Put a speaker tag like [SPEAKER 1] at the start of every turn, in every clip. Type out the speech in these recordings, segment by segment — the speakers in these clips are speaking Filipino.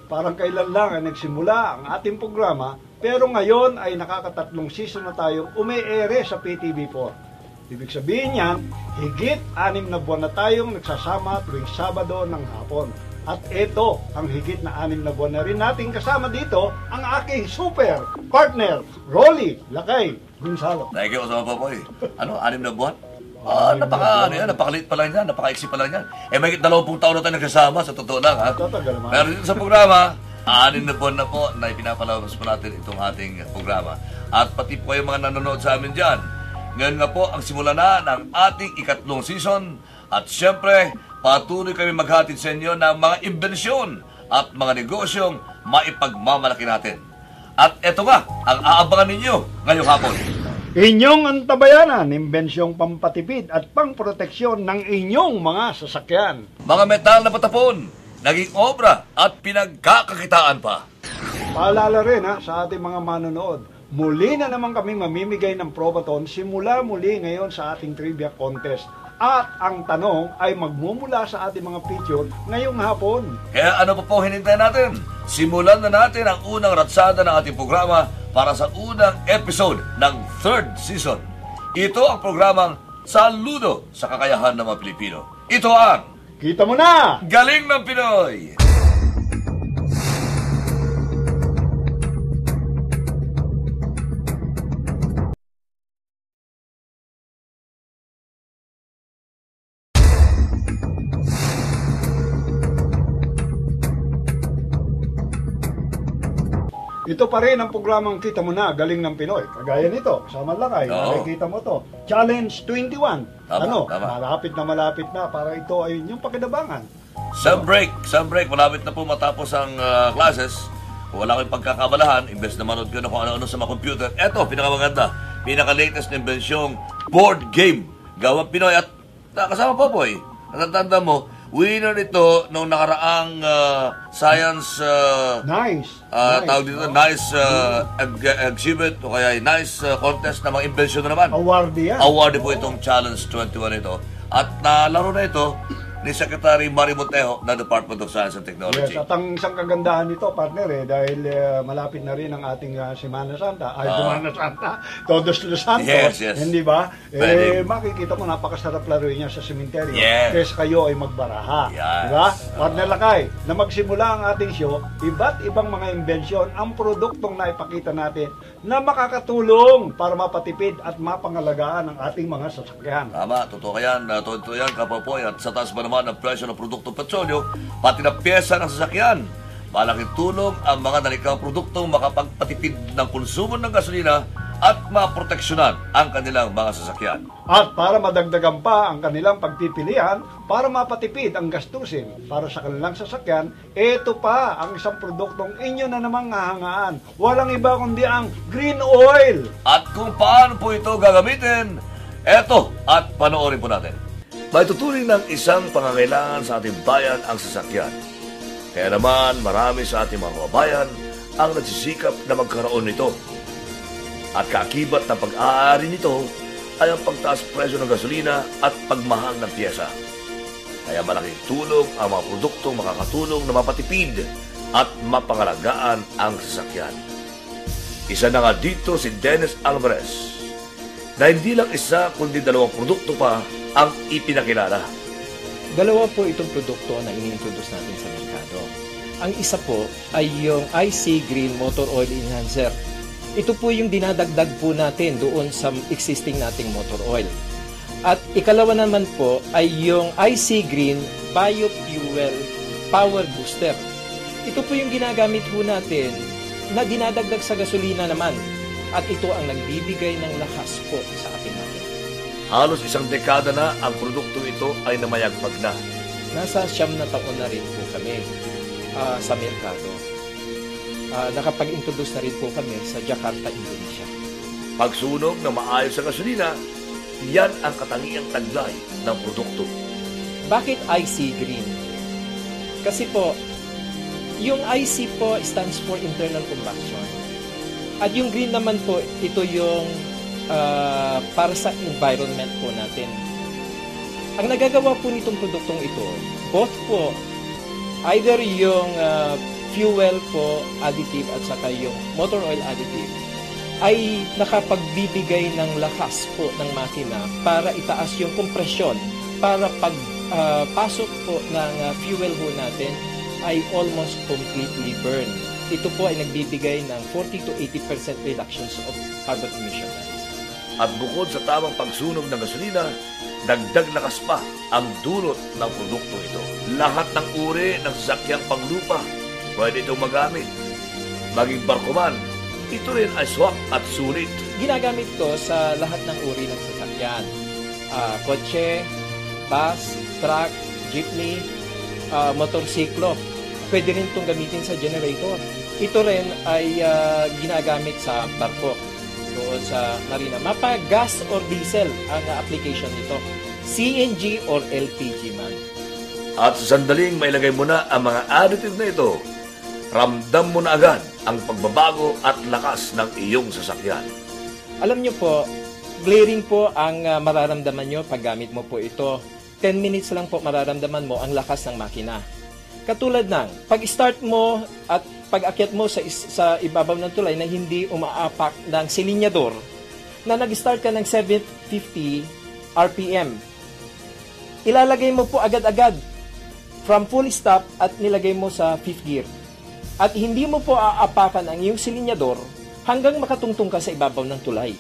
[SPEAKER 1] parang kailan lang ay nagsimula ang ating programa, pero ngayon ay nakakatatlong season na tayong umi-ere sa PTV4. Ibig sabihin niyan, higit 6 na buwan na tayong nagsasama tuwing Sabado ng hapon. At ito, ang higit na 6 na buwan na rin natin kasama dito, ang aking super partner, Rolly Lakay Gonzalo.
[SPEAKER 2] Thank you, Osama Popoy. 6 na buwan? Napakaliit pa lang yan, napaka-iksi pa lang yan. May 20 taon na tayo nagsasama, sa totoo lang, ha? Pero dito sa programa, 6 na buwan na po na ipinapalabas po natin itong ating programa. At pati po kayong mga nanonood sa amin dyan. Ngayon nga po ang simula na ng ating 3rd season. At syempre, patuloy kami maghatid sa inyo ng mga imbensyon at mga negosyong maipagmamalaki natin. At eto nga, ang aabangan ninyo ngayong hapon.
[SPEAKER 1] Inyong antabayanan, imbensyong pampatipid at pangproteksyon ng inyong mga sasakyan.
[SPEAKER 2] Mga metal na patapon, naging obra at pinagkakakitaan pa.
[SPEAKER 1] Paalala rin sa ating mga manonood, muli na naman kami mamimigay ng probaton simula muli ngayon sa ating trivia contest. At ang tanong ay magmumula sa ating mga picture ngayong hapon.
[SPEAKER 2] Kaya ano pa po hinintay natin? Simulan na natin ang unang ratsada ng ating programa para sa unang episode ng 3rd season. Ito ang programang Saludo sa Kakayahan ng mga Pilipino. Ito ang
[SPEAKER 1] Kita Mo Na!
[SPEAKER 2] Galing ng Pinoy!
[SPEAKER 1] Ito pa rin ang programang Kita Mo Na, Galing ng Pinoy. Kagaya nito, kasama Lakay, nakikita mo to. Challenge 21.
[SPEAKER 2] Tama.
[SPEAKER 1] Malapit na para ito ay inyong pakinabangan.
[SPEAKER 2] Some break. Malapit na po matapos ang classes. Kung wala kayong pagkakabalahan, imbes na manood ko na kung ano-ano sa mga computer. Eto, pinakamaganda, pinaka-latest na imbensyong board game. Gawang Pinoy at kasama Popoy. Natatanda mo, winner ito nung nakaraang science tawag dito, nice exhibit o kaya nice contest na mga invention na naman. Award po itong Challenge 21 ito. At nalaro na ito ni Secretary Mari Montejo ng Department of Science and Technology.
[SPEAKER 1] Yes, at ang isang kagandahan nito, partner, dahil malapit na rin ang ating Semana Santa, Semana Santa, Todos los Santos,
[SPEAKER 2] yes.
[SPEAKER 1] hindi ba? Makikita mo, napakasarap laro niya sa sementeryo. Kesa kayo ay magbaraha. Di ba? Partner Lakay, na magsimula ang ating show, iba't ibang mga imbensyon ang produktong naipakita natin na makakatulong para mapatipid at mapangalagaan ang ating mga sasakyan.
[SPEAKER 2] Tama, totoo yan, Kapopoy, at sa taas ba naman ang presyo ng produktong petrolyo, pati na pyesa ng sasakyan. Malaking tulong ang mga nalikang produktong makapagpatipid ng konsumo ng gasolina at maproteksyonan ang kanilang mga sasakyan.
[SPEAKER 1] At para madagdagan pa ang kanilang pagpipilian, para mapatipid ang gastusin para sa kanilang sasakyan, ito pa ang isang produktong inyo na namang hahangaan. Walang iba kundi ang green oil.
[SPEAKER 2] At kung paano po ito gagamitin, eto at panoorin po natin. Maituturing ng isang pangangailangan sa ating bayan ang sasakyan. Kaya naman marami sa ating mga kababayan ang nagsisikap na magkaroon nito. At kaakibat ng pag-aari nito ay ang pagtaas presyo ng gasolina at pagmahal ng pyesa. Kaya malaking tulong ang mga produktong makakatulong na mapatipid at mapangalagaan ang sasakyan. Isa na nga dito si Dennis Alvarez na hindi lang isa kundi 2 produkto pa ang ipinakilala.
[SPEAKER 3] 2 po itong produkto na ini-introduce natin sa merkado. Ang isa po ay yung IC Green Motor Oil Enhancer. Ito po yung dinadagdag po natin doon sa existing nating motor oil. At ikalawa naman po ay yung IC Green Biofuel Power Booster. Ito po yung ginagamit po natin na dinadagdag sa gasolina naman. At ito ang nagbibigay ng lakas po sa ating natin.
[SPEAKER 2] Halos 1 dekada na ang produkto ito ay namayagpag na.
[SPEAKER 3] Nasa 9 na taon na rin po kami sa merkado. Nakapag-introduce na rin po kami sa Jakarta, Indonesia.
[SPEAKER 2] Pagsunog na maayos sa gasolina, yan ang katangiang taglay ng produkto.
[SPEAKER 3] Bakit IC Green? Kasi po, yung IC po stands for internal combustion. At yung green naman po, ito yung para sa environment po natin. Ang nagagawa po nitong produktong ito, both po, either yung fuel po additive at saka yung motor oil additive ay nakapagbibigay ng lakas po ng makina para itaas yung kompresyon para pag pasok po ng fuel ho natin ay almost completely burn. Ito po ay nagbibigay ng 40 to 80% reductions of carbon emission.
[SPEAKER 2] At bukod sa tamang pagsunog ng gasolina, dagdag lakas pa ang dulot ng produkto ito. Lahat ng uri ng sasakyang panglupa pwede itong magamit. Maging barko man, ito rin ay swak at sulit.
[SPEAKER 3] Ginagamit ko sa lahat ng uri ng sasakyan. Kotse, bus, truck, jeepney, motorsiklo. Pwede rin itong gamitin sa generator. Ito rin ay ginagamit sa barko doon sa marina. Mapa gas or diesel ang application nito. CNG or LPG man.
[SPEAKER 2] At sa sandaling mailagay mo na ang mga additive na ito, ramdam mo na agad ang pagbabago at lakas ng iyong sasakyan.
[SPEAKER 3] Alam nyo po, glaring po ang mararamdaman nyo pag gamit mo po ito. 10 minutes lang po mararamdaman mo ang lakas ng makina. Katulad ng pag-start mo at pag-akyat mo sa ibabaw ng tulay na hindi umaapak ng silinyador na nag-start ka ng 750 RPM. Ilalagay mo po agad-agad from full stop at nilagay mo sa 5th gear. At hindi mo po aapakan ang iyong silinyador hanggang makatungtong ka sa ibabaw ng tulay.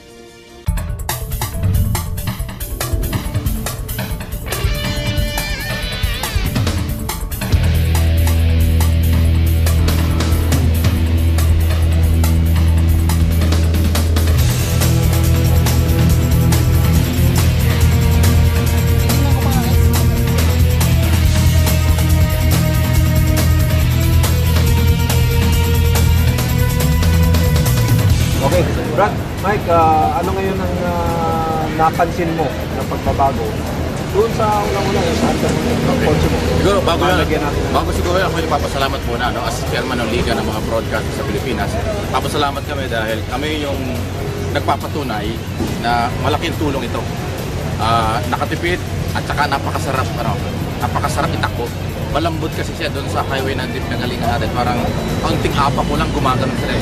[SPEAKER 4] Okay, Brad, Mike, ano ngayon ang napansin mo na pagbabago doon sa unang-una yung sa kotse mo?
[SPEAKER 5] Siguro,
[SPEAKER 4] Malagyan natin.
[SPEAKER 5] bago siguro ako yung papasalamat muna as chairman ng Liga ng mga broadcast sa Pilipinas. Papasalamat kami dahil kami yung nagpapatunay na malaking tulong ito. Nakatipid at saka napakasarap itakbo. Malambot kasi siya doon sa highway na deep na galingan natin. Parang kaunting apa ko lang gumagano sila.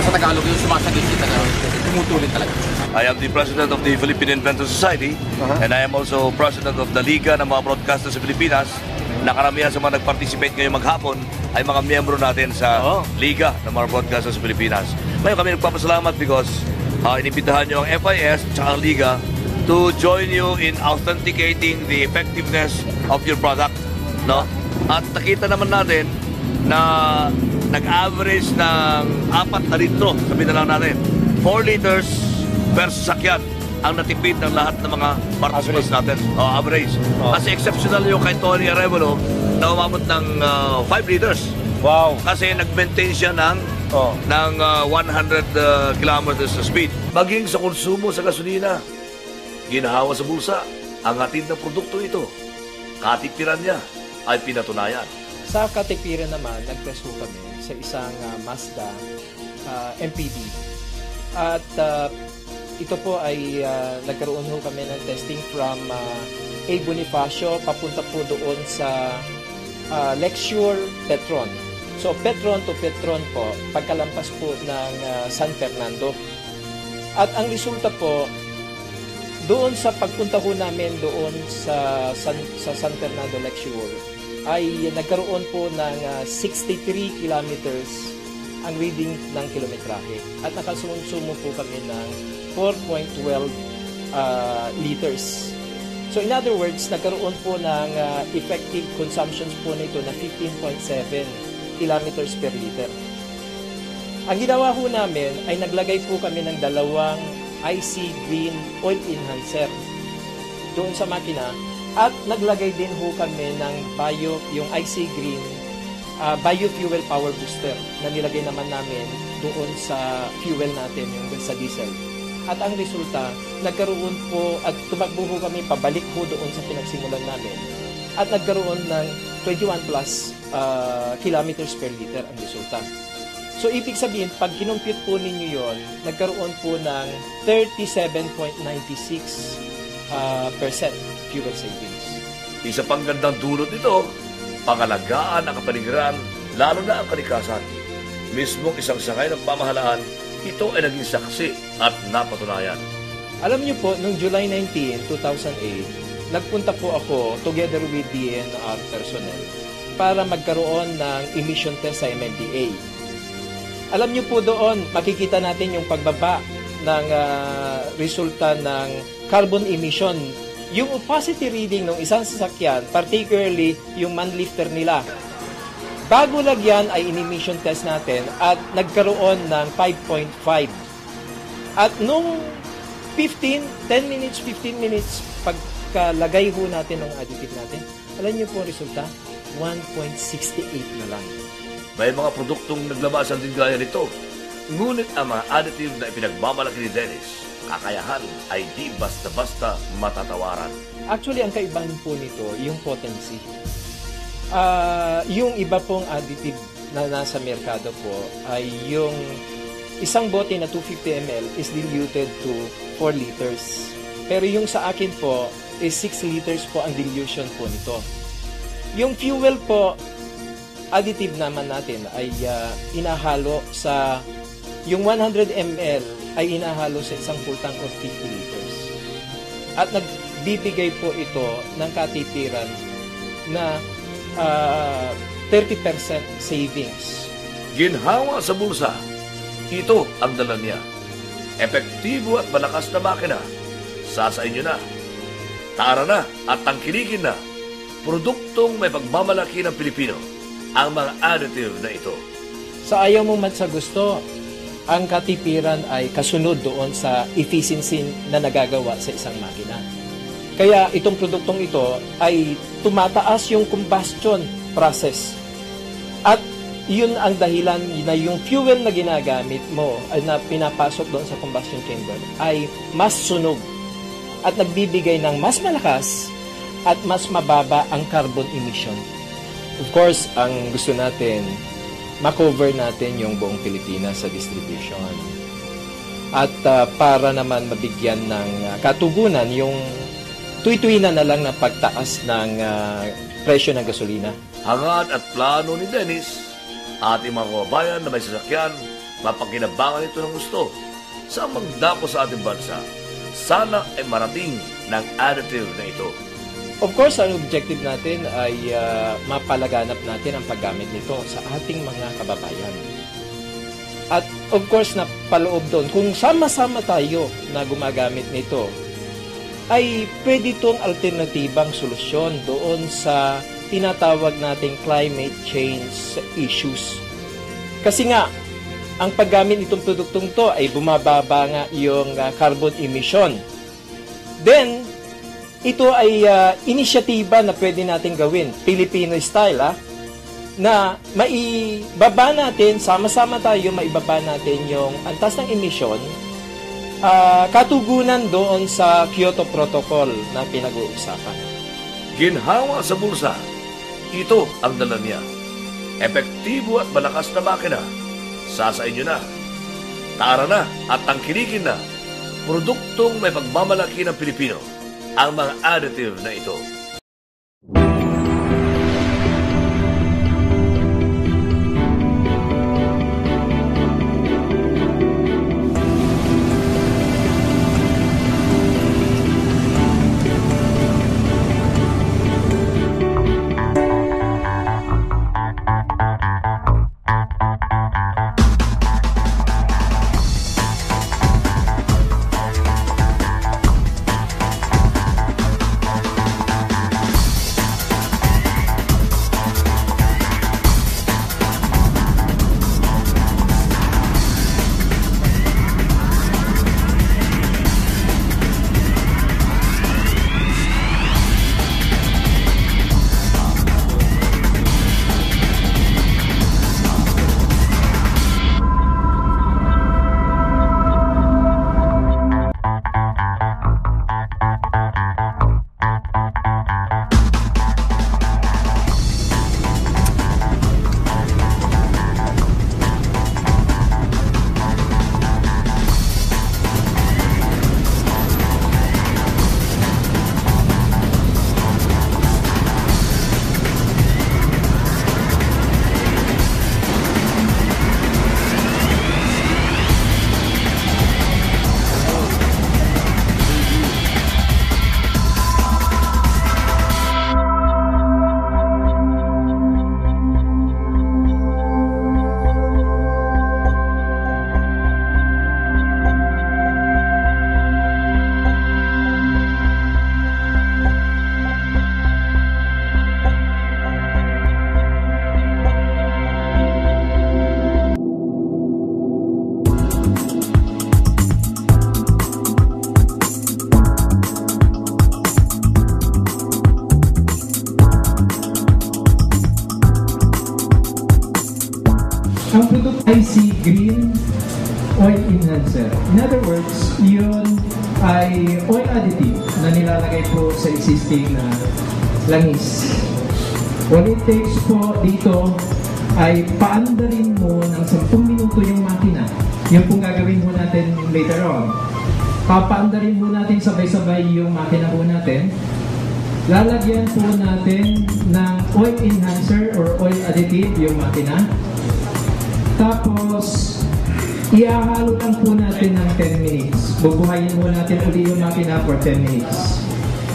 [SPEAKER 5] Sa Tagalog yung sumasagit si Tagalog. Tumutuloy talaga.
[SPEAKER 2] I am the president of the Philippine Inventor Society and I am also president of the Liga ng mga broadcasters sa Pilipinas. Nakaramihan sa mga nag-participate ngayong maghapon ay mga miyembro natin sa Liga ng mga broadcasters sa Pilipinas. Ngayon kami nagpapasalamat because inibitahan nyo ang FIS at ang Liga to join you in authenticating the effectiveness of your product. No? At nakita naman natin na nag-average ng 4 na litro, sabihin na lang natin, 4 liters per sasakyan ang natipid ng lahat ng mga participants natin. Average. Kasi exceptional yung kay Tony Arevalo na umabot ng 5 liters.
[SPEAKER 4] Wow.
[SPEAKER 2] Kasi nag-maintain siya ng 100 kilometers na speed. Maging sa konsumo sa gasolina, ginahawa sa bulsa ang hatid ng produkto ito. Katipiran niya ay pinatunayan.
[SPEAKER 3] Sa katipiran naman, nag-test ho kami sa isang Mazda MPV. At ito po ay nagkaroon ho kami ng testing from A. Bonifacio papunta po doon sa Lecture Petron. So Petron to Petron po, pagkalampas po ng San Fernando. At ang resulta po, doon sa pagpunta ho namin doon sa San Fernando Lecture ay nagkaroon po ng 63 kilometers ang reading ng kilometrahe at nakasunsumo po kami ng 4.12 liters. So in other words, nagkaroon po ng effective consumptions po nito na 15.7 kilometers per liter. Ang ginawa ho namin ay naglagay po kami ng 2 IC Green Oil Enhancer doon sa makina at naglagay din ho kami ng yung IC Green Biofuel Power Booster na nilagay naman namin doon sa fuel natin, yung sa diesel. At ang resulta, nagkaroon po at tumakbo ho kami pabalik ho doon sa pinagsimulan namin at nagkaroon ng 21 plus kilometers per liter ang resulta. So, ibig sabihin, pag kinumpute po ninyo yon, nagkaroon po ng 37.96% fuel savings.
[SPEAKER 2] Isa pang gandang dulot nito, pangalagaan ang kapaligiran lalo na ang kalikasan. Mismong isang sangay ng pamahalaan, ito ay naging saksi at napatunayan.
[SPEAKER 3] Alam niyo po, noong July 19, 2008, nagpunta po ako together with DNR personnel para magkaroon ng emission test sa MMDA. Alam niyo po doon, makikita natin yung pagbaba ng resulta ng carbon emission. Yung opacity reading ng isang sasakyan, particularly yung man-lifter nila, bago lagyan ay in-emission test natin at nagkaroon ng 5.5. At nung 15 minutes, pagkalagay ho natin ng additive natin, alam niyo po ang resulta, 1.68 na lang.
[SPEAKER 2] May mga produktong naglabasan din gaya nito. Ngunit ang mga additive na ipinagmamalaki ni Dennis, kakayahan ay di basta-basta matatawaran.
[SPEAKER 3] Actually, ang kaibahan po nito, yung potency. Yung iba pong additive na nasa merkado po ay yung isang bote na 250 ml is diluted to 4 liters. Pero yung sa akin po is 6 liters po ang dilution po nito. Yung fuel po, additive naman natin ay inahalo sa yung 100 ml ay inahalo sa isang full tank of 50 liters. At nagbibigay po ito ng katitiran na 30% savings.
[SPEAKER 2] Ginhawa sa bulsa, ito ang dala niya. Epektibo at malakas na makina. Sasain nyo na. Tara na at tangkilikin na. Produktong may pagmamalaki ng Pilipino ang mga additive na ito.
[SPEAKER 3] Sa ayaw mo man sa gusto, ang katipiran ay kasunod doon sa efficiency na nagagawa sa isang makina. Kaya itong produktong ito ay tumataas yung combustion process. At yun ang dahilan na yung fuel na ginagamit mo ay na pinapasok doon sa combustion chamber ay mas sunog at nagbibigay ng mas malakas at mas mababa ang carbon emission. Of course, ang gusto natin, makover natin yung buong Pilipinas sa distribution. At para naman mabigyan ng katugunan yung tuwi-tuwi na lang na pagtaas ng presyo ng gasolina.
[SPEAKER 2] Hangad at plano ni Dennis, ating mga kababayan na may sasakyan, mapakinabangan ito ng gusto sa magdako sa ating bansa. Sana ay marating ng additive na ito.
[SPEAKER 3] Of course, ang objective natin ay mapalaganap natin ang paggamit nito sa ating mga kababayan. At of course, napaloob doon, kung sama-sama tayo na gumagamit nito, ay pwede itong alternatibang solusyon doon sa tinatawag nating climate change issues. Kasi nga, ang paggamit nitong produktong to ay bumababa nga yung carbon emission. Then, ito ay inisyatiba na pwede natin gawin, Filipino style, na maibaba natin, sama-sama tayo, maibaba natin yung antas ng emission, katugunan doon sa Kyoto Protocol na pinag-uusapan.
[SPEAKER 2] Ginhawa sa bulsa, ito ang dala niya. Epektibo at malakas na makina. Sasain nyo na. Tara na at tangkilikin na. Produktong may pagmamalaki ng Pilipino ang mga additive na ito.
[SPEAKER 3] IC Green Oil Enhancer. In other words, yun ay oil additive na nilalagay po sa existing na langis. What it takes po dito ay paandarin mo ng 10 minuto yung makina. Yung pong gagawin mo natin later on. Papaandarin mo natin sabay-sabay yung makina po natin. Lalagyan po natin ng oil enhancer or oil additive yung makina. Tapos, ihahalo lang po natin ng 10 minutes. Bubuhayin mo natin ulit yung makina for 10 minutes.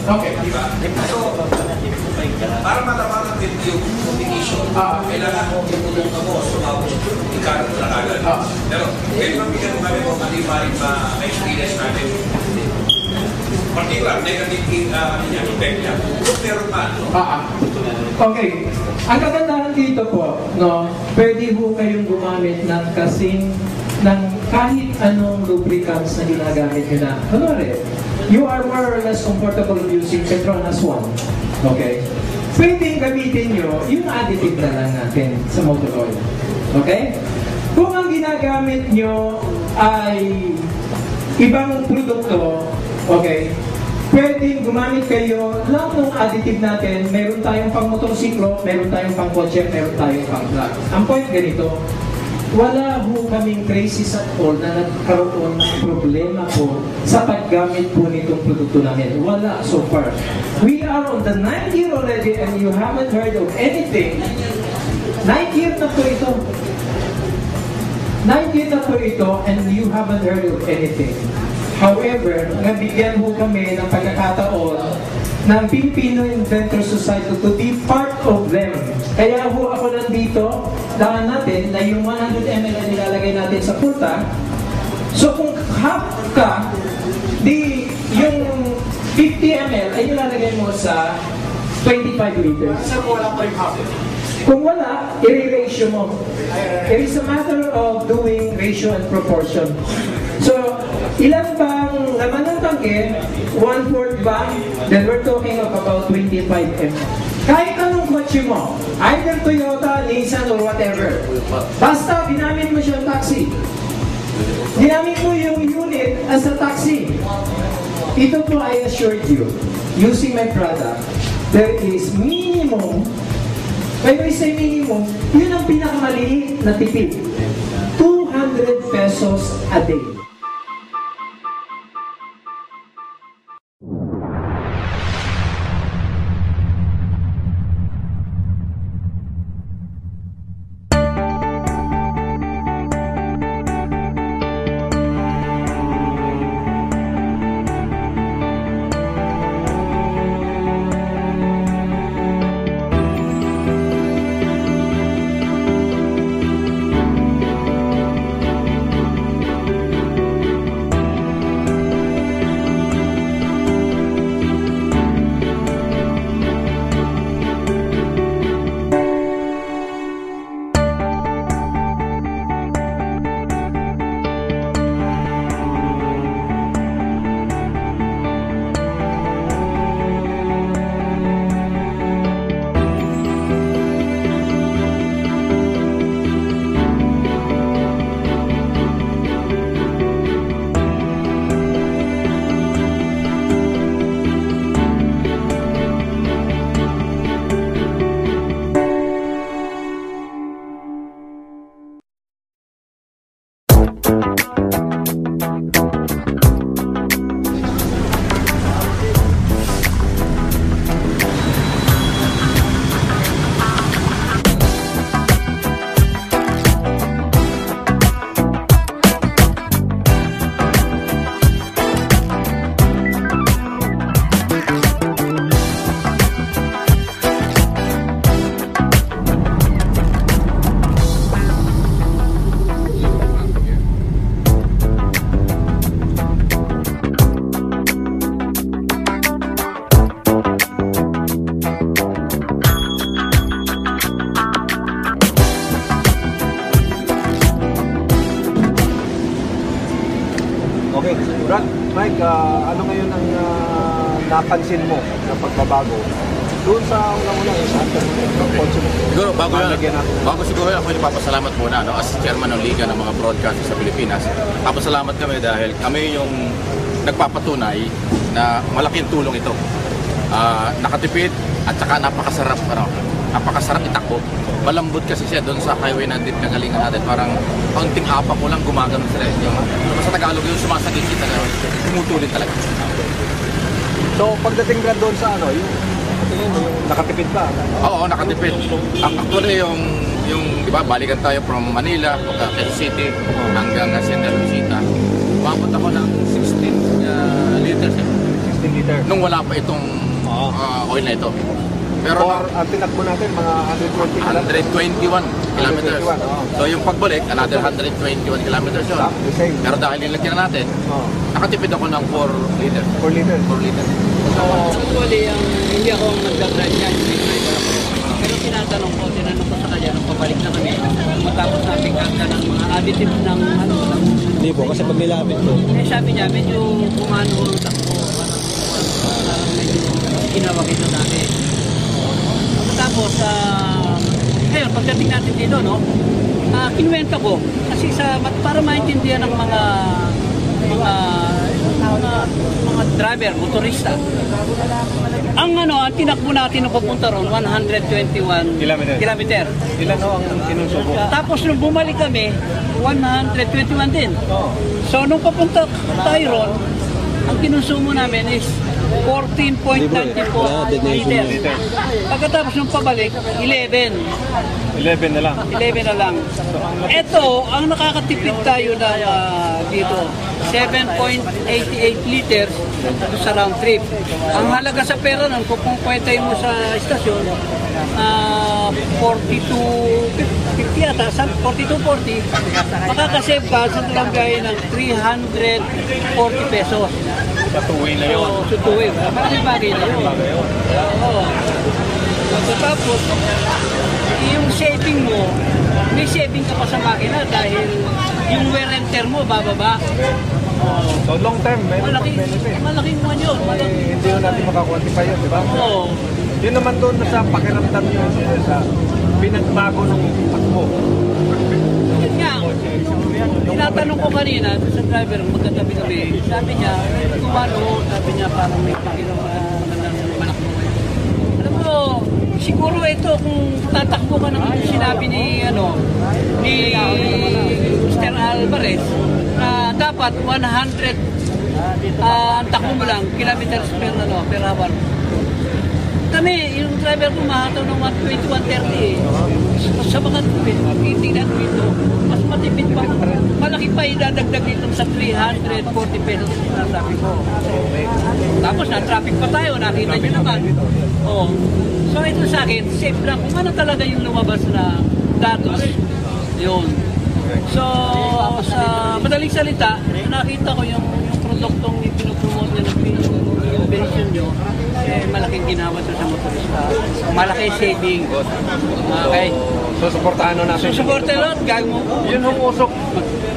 [SPEAKER 6] Okay, di ba? So, para matapakan din yung communication, kailangan mo ipulong ka mo, sumabos, ikalat na kagad. Pero, kaya mabigyan mo kami kung matimahin ma-experience natin. Particular, negative effect niya. Kung meron pa,
[SPEAKER 3] Okay. Ang kagandahan dito po, no, pwede po kayong gumamit ng kasing ng kahit anong lubricants na ginagamit nyo na. Kunwari, you are more or less comfortable using Petronas 1. Okay? Pwedeng gamitin nyo yung additive na lang natin sa motor oil. Okay? Kung ang ginagamit nyo ay ibang produkto, okay, pwedeng gumamit kayo lang ng additive natin. Meron tayong pang motorsiklo, meron tayong pang kotse, meron tayong pang truck. Ang point ganito, wala ho kaming crisis at all na nagkaroon ng problema po sa paggamit po nitong produkto namin. Wala so far. We are on the 9th year already and you haven't heard of anything. 9th year na po ito. 9th year na po ito and you haven't heard of anything. However, nabigyan ho kami ng pagkakataon ng Filipino Inventor Society to be part of them. Kaya ho ako nandito, daan natin na yung 100 ml na nilalagay natin sa pulta. So kung half ka, di yung 50 ml ay nilalagay mo sa 25 liters. Kung wala, i-ratio mo. It is a matter of doing ratio and proportion. So, ilan bang laman ng tangke? 1/4 ba? Then we're talking of about 25 ml. Kahit anong kotse mo, either Toyota, Nissan, or whatever. Basta ginamit mo siyang taxi. Ginamit mo yung unit as a taxi. Ito po, I assured you, using my product, there is minimum, when we say minimum, yun ang pinakamaliit na tipid. 200 pesos a day.
[SPEAKER 4] Mike, ano ngayon ang napansin mo na pagbabago Doon sa unang-una, sa hunter ng kotse mo.
[SPEAKER 5] Siguro,
[SPEAKER 4] Lalagyan natin.
[SPEAKER 5] bago siguro ako ipapasalamat muna no, as chairman ng Liga ng mga broadcaster sa Pilipinas. Papasalamat kami dahil kami yung nagpapatunay na malaking tulong ito. Nakatipid at saka napakasarap itakbo. Malambot kasi siya doon sa highway na galingan natin. Parang paunting apa ko lang gumagano sila. Yung sa Tagalog yung sumasakit kita gano'n. Tumutuloy talaga.
[SPEAKER 4] So, pagdating ka doon sa ano, yung nakatipid ka?
[SPEAKER 5] Oo, nakatipid. Actually, yung di ba, balikan tayo from Manila, Quezon City, hanggang Central Visita. Umabot ako ng 16 liters.
[SPEAKER 4] 16 liter.
[SPEAKER 5] Nung wala pa itong oil na ito. Pero
[SPEAKER 4] ang tinakbo natin, mga
[SPEAKER 5] 121 kilometers. So yung pagbalik, another 121 kilometers yun. Pero dahil nilagyan na natin, nakatipid ako ng 4 liters.
[SPEAKER 4] 4 liters?
[SPEAKER 5] 4 liters.
[SPEAKER 7] Actually, hindi ako nag-drive niya, hindi driver ako. Pero tinatanong ko sa kanya, nung pabalik na kami, matapos natin kanta ng mga additive ng
[SPEAKER 3] Hindi po, kasi pag nilapit ko.
[SPEAKER 7] sabi niya, medyo kumano ang takbo, parang medyo kinawag ito dati. Tapos, ngayon, pagdating natin dito, no, kinuwenta ko, kasi para maintindihan ng mga driver, motorista. Ang tinakbo natin nung papunta ron, 121 kilometer.
[SPEAKER 4] Ilan ang sinusubo?
[SPEAKER 7] Tapos nung bumalik kami, 121 din. So nung papunta tayo ron, ang kinusumo namin is 14.94 liter. Pagkatapos nung pabalik, 11
[SPEAKER 4] 11 na lang.
[SPEAKER 7] 11 na lang. Ito, ang nakakatipid tayo na dito, 7.88 liters sa round trip. Ang halaga sa pera nun, kung kwentay mo sa istasyon, 42.50 yata, 42.40, makakasave ka sa barangay ng 340 pesos.
[SPEAKER 4] Sa two-way na yun.
[SPEAKER 7] Sa two-way. Malaking bagay na yun. Oo. Tapos, yung saving mo, may saving ka pa sa makina dahil yung wear and tear mo bababa.
[SPEAKER 4] So long term, meron pang benefit.
[SPEAKER 7] Malaking mo yun.
[SPEAKER 4] Hindi yun natin makakuantify yun, di ba?
[SPEAKER 7] Oo.
[SPEAKER 4] Yun naman doon sa pakiramdam nyo sa pinagbago ng takbo.
[SPEAKER 7] Yun nga, tinatanong ko kanina sa driver, magkatabi-tabi, sabi niya, sabi niya parang may pakilang manak mo. Alam mo, siguro ito kung tatakbo ka ng sinabi ni Mr. Alvarez na dapat 100 ang takbo mo lang kilometers per hour. Kami, yung driver ko mahataw ng 120, 130 sa mga tubig, titignan ko ito, mas matipid pa. Malaki pa idadagdag dito sa 340 pesos na traffic ko. Tapos na-traffic pa tayo, nakita nyo naman. Oh. So ito sa akin, safe lang. Kung ano talaga yung lumabas na datos, yun. So, sa madaling salita, nakita ko yung produktong pinupromote niya ng innovation nyo, malaking ginawa sa motorista. Malaki saving. Okay.
[SPEAKER 4] So, supportahan natin.
[SPEAKER 7] Supportahan natin, gagawin mo.
[SPEAKER 4] Yun yung usok.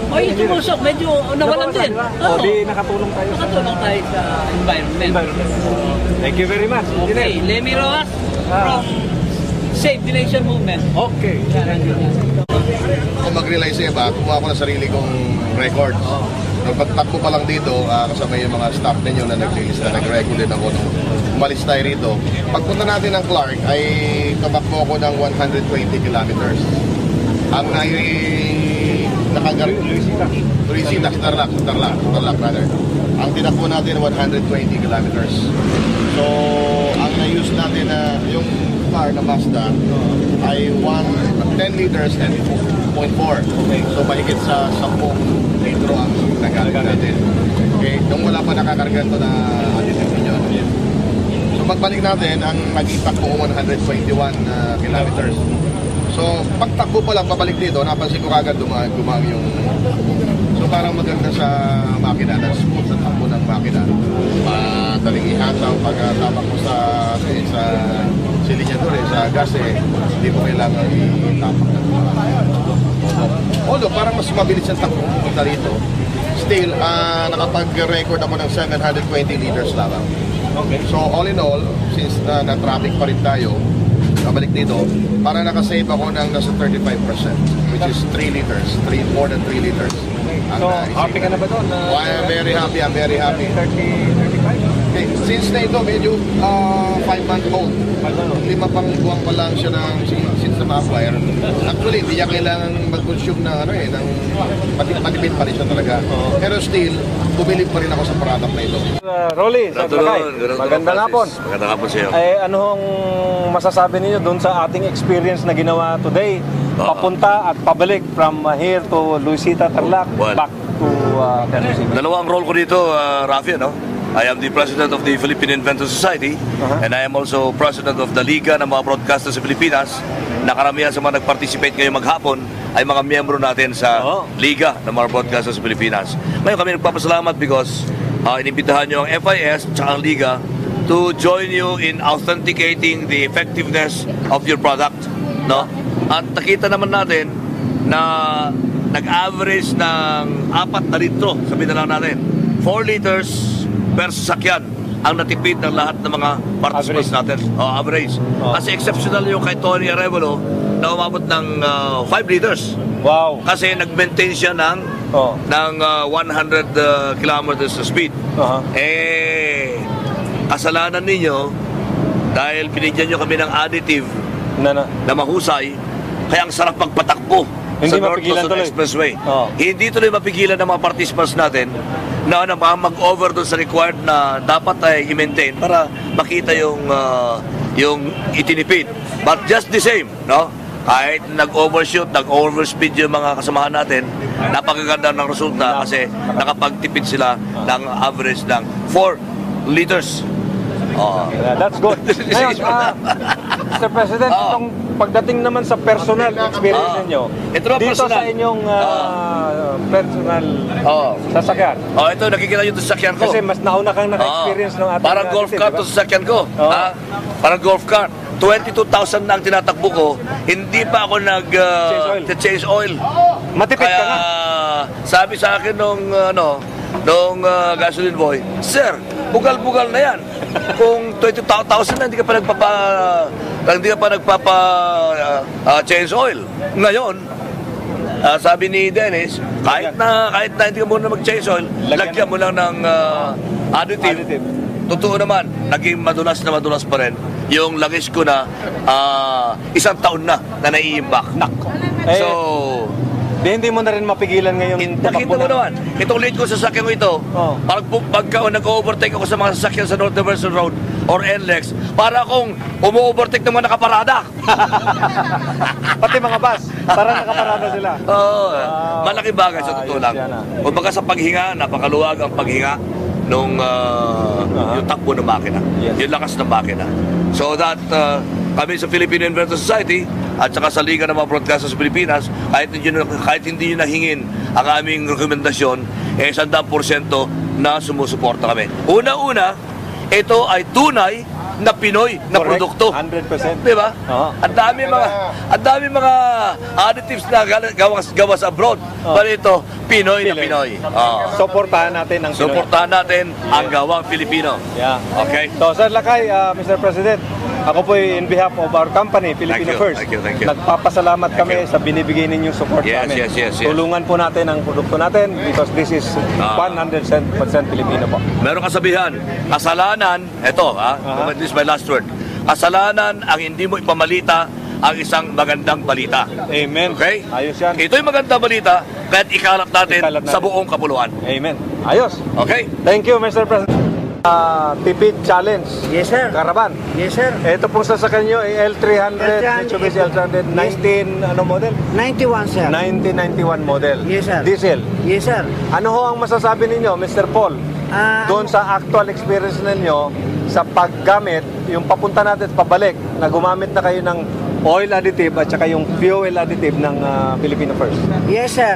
[SPEAKER 7] Yung tumusok, medyo nawalan din.
[SPEAKER 4] O, di nakatulong tayo
[SPEAKER 7] sa environment.
[SPEAKER 4] Thank you very much.
[SPEAKER 7] Okay, Lemmy Rojas from Save the Nation Movement.
[SPEAKER 4] Okay.
[SPEAKER 8] Kung mag-realize sa iba, kumuha ko ng sarili kong records. Pagtakbo pa lang dito, kasama yung mga staff ninyo na nag-record din ako nung umalis tayo rito. Pagpunta natin ng Clark ay tumakbo ako ng 120 kilometers. Ang Luisita, Tarlac rather. Ang tinakbo natin 120 kilometers. So, ang na-use natin na yung car na Mazda ay 10 liters and 0.4. So, mahigit sa 10 litro ang nagamit natin. Okay, nung wala pa nakakarga ito na additive yun. So, pagbalik natin, ang nag-impact ko 121 kilometers. So, pagtakbo pa lang, pabalik dito, napansin ko kagad dumang yung... So, parang maganda sa makina, na smooth sa takbo ng makina. Madaling ihasaw pagtapak mo sa silinyador, sa gas, hindi mo kailangan itapak ng although, parang mas mabilis ang takbo punta rito. Still, nakapag-record ako ng 720 liters lang.
[SPEAKER 4] Okay.
[SPEAKER 8] So all in all, since na-traffic pa rin tayo, kabalik dito, para nakasave ako ng nasa 35%, which is 3 liters, more than 3 liters.
[SPEAKER 4] So, happy ka na ba doon?
[SPEAKER 8] Oh, I'm very happy,
[SPEAKER 4] 35?
[SPEAKER 8] Okay, since na ito, medyo 5-month-old. 5 pang buwan pa lang siya since na ma-acquire. Actually, hindi niya kailangan mag-consume ng matipid pa rin siya talaga. Pero still, bumili pa rin ako sa product na ito.
[SPEAKER 4] Rolly, sa Lakay, magandang hapon.
[SPEAKER 2] Magandang hapon sa iyo.
[SPEAKER 4] Anong masasabi ninyo doon sa ating experience na ginawa today? Papunta at pabalik from here to Luisita, Tarlac, back to Quezon City.
[SPEAKER 2] Dalawang role ko dito, Rafi, no? I am the president of the Philippine Inventor Society, and I am also president of the Liga ng mga broadcasters sa Pilipinas. Nakaramihan sa mga nag-participate ngayong maghapon ay mga miyembro natin sa Liga ng mga broadcasters sa Pilipinas. Ngayon kami nagpapasalamat because inimbitahan nyo ang FIS at ang Liga to join you in authenticating the effectiveness of your product, no? At nakita naman natin na nag-average ng 4 na litro, sabihin na lang natin, 4 liters per sasakyan ang natipid ng lahat ng mga participants natin. Average. Kasi exceptional yung kay Tony Arevalo na umabot ng 5 liters.
[SPEAKER 4] Wow.
[SPEAKER 2] Kasi nag-maintain siya ng 100 kilometers na speed. Kasalanan ninyo dahil binigyan nyo kami ng additive na mahusay, kaya ang sarap magpatakbo sa North Luzon Expressway. Hindi tuloy mapigilan ng mga participants natin na mag-over doon sa required na dapat ay i-maintain para makita yung itinipid. But just the same, no? Kahit nag-overshoot, nag-overspeed yung mga kasamahan natin, napakaganda ng resulta kasi nakapagtipid sila ng average ng 4 liters.
[SPEAKER 4] That's good. Ngayon, Mr. President, itong pagdating naman sa personal experience ninyo, dito sa inyong personal sasakyan.
[SPEAKER 2] Ito, nakikita nyo ito sa sasakyan ko.
[SPEAKER 4] Kasi mas nauna kang naka-experience ng ating
[SPEAKER 2] parang golf cart ito sa sasakyan ko. Parang golf cart. 22,000 na ang tinatakbo ko, hindi pa ako nag-change oil.
[SPEAKER 4] Matipid ka nga.
[SPEAKER 2] Sabi sa akin nung gasoline boy, "Sir, bugal-bugal na yan. Kung 22,000 na, hindi ka pa change oil." Ngayon, sabi ni Dennis, kahit na hindi ka muna mag-change oil, lagyan mo lang ng additive. Totoo naman, naging madulas pa rin yung langis ko na 1 taon na naiimbak. So,
[SPEAKER 4] hindi mo na rin mapigilan ngayon.
[SPEAKER 2] Nakita mo naman, itong late ko sa sasakyan ko ito, parang pagka nag-overtake ako sa mga sasakyan sa North Diversion Road or NLEX, para akong umu-overtake ng mga nakaparada.
[SPEAKER 4] Pati mga bus, para nakaparada sila.
[SPEAKER 2] Malaking bagay sa totoo lang. O baka sa paghinga, napakaluwag ang paghinga nung yung takbo ng makina, yung lakas ng makina. So that kami sa Philippine Inventor Society at saka sa Liga ng mga Broadcasters sa Pilipinas, kahit hindi nyo nahingin ang aming rekomendasyon, 100% na sumusuporta kami. Una-una, ito ay tunay na Pinoy na produkto.
[SPEAKER 4] 100%.
[SPEAKER 2] Diba? Ang dami mga additives na gawa sa abroad. Pero ito, Pinoy na Pinoy.
[SPEAKER 4] Suportahan natin ang Pinoy.
[SPEAKER 2] Suportahan natin ang gawang Pilipino. Okay?
[SPEAKER 4] So, Sir Lakay, Mr. President, ako po in behalf of our company, Filipino First.
[SPEAKER 2] Thank you.
[SPEAKER 4] Nagpapasalamat kami sa binibigay ninyong support namin.
[SPEAKER 2] Yes.
[SPEAKER 4] Tulungan po natin ang produkto natin because this is 100% Filipino po.
[SPEAKER 2] Meron kasabihan, kasalanan, this is my last word, kasalanan ang hindi mo ipamalita ang isang magandang balita.
[SPEAKER 4] Amen.
[SPEAKER 2] Okay?
[SPEAKER 4] Ayos yan.
[SPEAKER 2] Ito'y magandang balita kahit ikalat natin sa buong kapuluan.
[SPEAKER 4] Amen. Ayos.
[SPEAKER 2] Okay?
[SPEAKER 4] Thank you, Mr. President. Tipid Challenge.
[SPEAKER 9] Yes, sir.
[SPEAKER 4] Caravan.
[SPEAKER 9] Yes, sir.
[SPEAKER 4] Ito pong sasakyan nyo, L300, Mitsubishi L300, 19, model?
[SPEAKER 9] 91, sir.
[SPEAKER 4] 1991 model.
[SPEAKER 9] Yes, sir.
[SPEAKER 4] Diesel.
[SPEAKER 9] Yes, sir.
[SPEAKER 4] Ano ho ang masasabi ninyo, Mr. Paul? Doon sa actual experience ninyo sa paggamit, yung papunta natin pabalik, na gumamit na kayo ng oil additive at saka yung fuel additive ng Filipino First.
[SPEAKER 9] Yes, sir.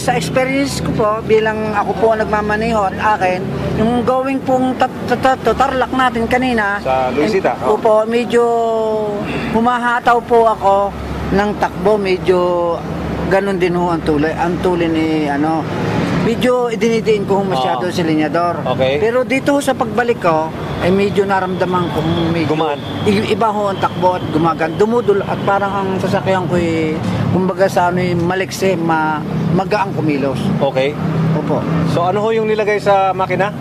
[SPEAKER 9] Sa experience ko po, bilang ako po ang nagmamaneho at akin, yung going pong Tarlac natin kanina,
[SPEAKER 4] sa Luisita.
[SPEAKER 9] Opo, medyo humahataw po ako ng takbo, medyo ganun din ho ang tuloy ni medyo idinidiin ko masyado si linyador.
[SPEAKER 4] Okay.
[SPEAKER 9] Pero dito sa pagbalik ko, ay medyo naramdaman ko medyo
[SPEAKER 4] Gumaan.
[SPEAKER 9] Iba ho ang takbo at gumagan. Dumudul at parang ang sasakyan ko kumbaga sa ano malikse, magaang kumilos.
[SPEAKER 4] Okay.
[SPEAKER 9] Opo.
[SPEAKER 4] So ano ho yung nilagay sa makina?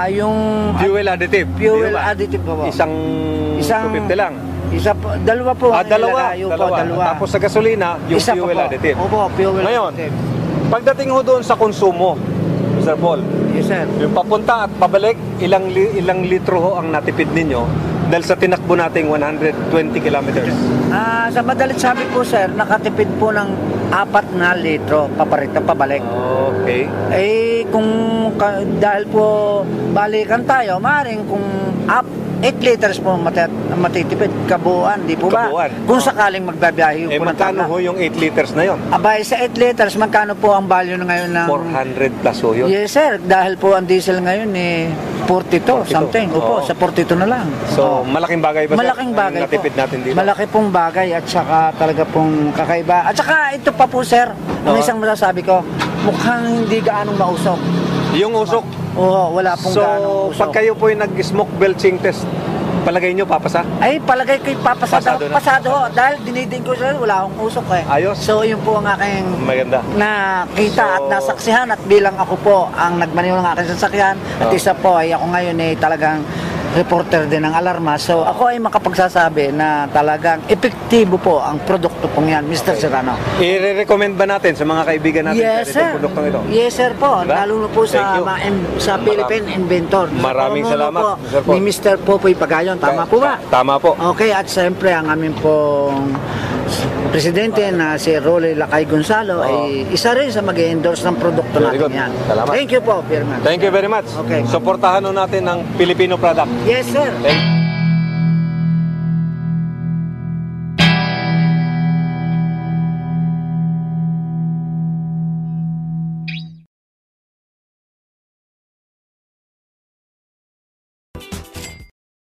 [SPEAKER 9] Yung
[SPEAKER 4] Fuel additive.
[SPEAKER 9] fuel
[SPEAKER 4] Di ba?
[SPEAKER 9] additive po.
[SPEAKER 4] Isang 250 lang.
[SPEAKER 9] Dalawa po. ang
[SPEAKER 4] Dalawa.
[SPEAKER 9] nilagay. Opo, dalawa.
[SPEAKER 4] Tapos sa gasolina, yung
[SPEAKER 9] Isa pa
[SPEAKER 4] fuel
[SPEAKER 9] po.
[SPEAKER 4] additive.
[SPEAKER 9] Opo, fuel
[SPEAKER 4] Ngayon,
[SPEAKER 9] additive.
[SPEAKER 4] pagdating ho doon sa konsumo, Mr. Paul,
[SPEAKER 9] Yes, sir.
[SPEAKER 4] yung papunta at pabalik, ilang litro ho ang natipid ninyo dahil sa tinakbo nating 120 kilometers?
[SPEAKER 9] Sa madalit sabi po, sir, nakatipid po ng 4 na litro paparit na pabalik.
[SPEAKER 4] Okay.
[SPEAKER 9] Kung dahil po balikan tayo, maaaring kung 8 liters po matitipid kabuuan, di po ba?
[SPEAKER 4] Kabuuan.
[SPEAKER 9] Kung sakaling magbabiyahe po ng
[SPEAKER 4] Magkano
[SPEAKER 9] tama.
[SPEAKER 4] ho yung 8 liters na yon?
[SPEAKER 9] Abay, sa 8 liters, magkano po ang value na ngayon ng...
[SPEAKER 4] 400 plus ho yun.
[SPEAKER 9] Yes, sir. Dahil po ang diesel ngayon 42 something. Opo,
[SPEAKER 4] Oo.
[SPEAKER 9] sa 42 na lang.
[SPEAKER 4] So,
[SPEAKER 9] Oo.
[SPEAKER 4] malaking bagay ba, sir,
[SPEAKER 9] Malaking
[SPEAKER 4] ang
[SPEAKER 9] bagay po.
[SPEAKER 4] natipid natin dito?
[SPEAKER 9] Malaki pong bagay at saka talaga pong kakaiba. At saka ito pa po, sir, ang
[SPEAKER 4] Oo.
[SPEAKER 9] isang masasabi ko, mukhang hindi gaanong mausok.
[SPEAKER 4] Yung usok.
[SPEAKER 9] Oo, wala pong gaanong usok.
[SPEAKER 4] pag kayo po yung nag-smoke belching test, palagay nyo papasa?
[SPEAKER 9] Ay, palagay ko'y
[SPEAKER 4] Pasado na.
[SPEAKER 9] pasado ho. Dahil dinidin ko sir, wala akong usok eh.
[SPEAKER 4] Ayos.
[SPEAKER 9] So, yun po ang aking
[SPEAKER 4] Maganda.
[SPEAKER 9] nakita
[SPEAKER 4] So-
[SPEAKER 9] at nasaksihan at bilang ako po ang nagmaneho ng aking sasakyan at
[SPEAKER 4] Oh.
[SPEAKER 9] isa po ay ako ngayon ay talagang reporter din ng alarma. So ako ay makapagsasabi na talagang epektibo po ang produkto pong yan, Mr. Serrano.
[SPEAKER 4] I-recommend ba natin sa mga kaibigan natin
[SPEAKER 9] Yes,
[SPEAKER 4] itong
[SPEAKER 9] sir.
[SPEAKER 4] produktong ito?
[SPEAKER 9] Yes, sir po.
[SPEAKER 4] Diba?
[SPEAKER 9] Lalo na po sa,
[SPEAKER 4] Thank you.
[SPEAKER 9] sa Philippine Inventor.
[SPEAKER 4] Maraming
[SPEAKER 9] Sa
[SPEAKER 4] salamat,
[SPEAKER 9] po,
[SPEAKER 4] Sir Paul.
[SPEAKER 9] ni Mr. Popoy Pagayon. Tama po ba?
[SPEAKER 4] Tama po.
[SPEAKER 9] Okay, at siyempre ang aming pong presidente na si Rolly Lacay Gonzalo ay isa rin sa mag-endorse ng produkto
[SPEAKER 4] Very
[SPEAKER 9] natin
[SPEAKER 4] good.
[SPEAKER 9] yan.
[SPEAKER 4] Salamat.
[SPEAKER 9] Thank you po, Pierman.
[SPEAKER 4] Thank you very much.
[SPEAKER 9] Okay.
[SPEAKER 4] Suportahan nun natin ang Filipino product.
[SPEAKER 9] Yes, sir.
[SPEAKER 4] Thank